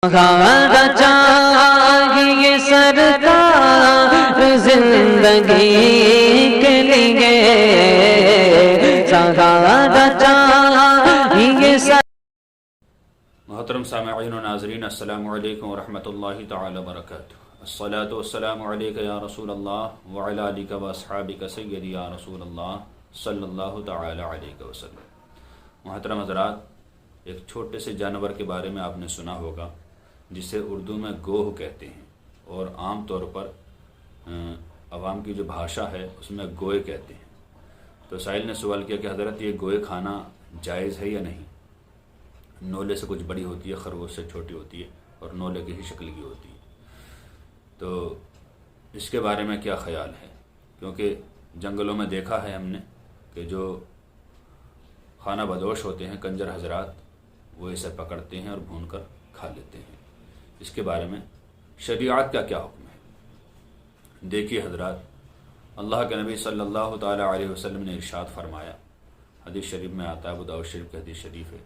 خانا چاہیے سرکار زندگی کے لیے، خانا چاہیے محترم سامعین و ناظرین، السلام علیکم ورحمۃ اللہ تعالی وبرکاتہ۔ الصلاۃ والسلام علیک یا رسول اللہ وعلی آلک و اصحابک سیدی یا رسول اللہ صلی اللہ تعالی علیہ وسلم۔ محترم حضرات، ایک چھوٹے سے جانور کے بارے میں آپ نے سنا ہوگا جسے اردو میں گوہ کہتے ہیں، اور عام طور پر عوام کی جو بھاشا ہے اس میں گوئے کہتے ہیں۔ تو سائل نے سوال کیا کہ حضرت یہ گوئے کھانا جائز ہے یا نہیں؟ نولے سے کچھ بڑی ہوتی ہے، خرگوش سے چھوٹی ہوتی ہے، اور نولے کی ہی شکل کی ہوتی ہے، تو اس کے بارے میں کیا خیال ہے؟ کیونکہ جنگلوں میں دیکھا ہے ہم نے کہ جو خانہ بدوش ہوتے ہیں، کنجر حضرات، وہ اسے پکڑتے ہیں اور بھون کر کھا لیتے ہیں۔ اس کے بارے میں شریعت کا کیا حکم ہے؟ دیکھیے حضرات، اللہ کے نبی صلی اللہ تعالی علیہ وسلم نے ارشاد فرمایا، حدیث شریف میں آتا ہے، ابو داؤد شریف کی حدیث شریف ہے،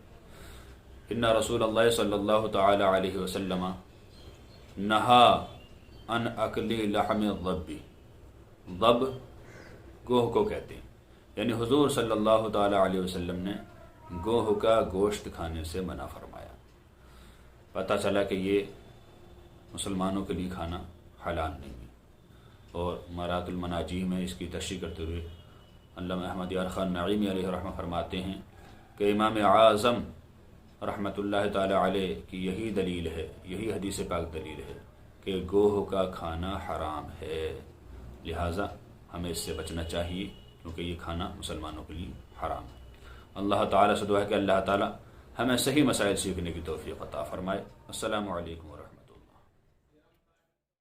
ان رسول اللہ صلی اللہ تعالی علیہ وسلم نہا ان اکل لحم الضب۔ ضب گوہ کو کہتے ہیں، یعنی حضور صلی اللہ تعالی علیہ وسلم نے گوہ کا گوشت کھانے سے منع فرمایا۔ پتہ چلا کہ یہ مسلمانوں کے لیے کھانا حلال نہیں ہے، اور مرات المناجی میں اس کی تشریح کرتے ہوئے علامہ احمد یار خان نائمی علیہ رحمہ فرماتے ہیں کہ امام اعظم رحمۃ اللہ تعالی علیہ کی یہی دلیل ہے، یہی حدیث پاک دلیل ہے کہ گوہ کا کھانا حرام ہے، لہٰذا ہمیں اس سے بچنا چاہیے، کیونکہ یہ کھانا مسلمانوں کے لیے حرام ہے۔ اللہ تعالیٰ سے دعا ہے کہ اللہ تعالیٰ ہمیں صحیح مسائل سیکھنے کی توفیق عطا فرمائے۔ السلام علیکم۔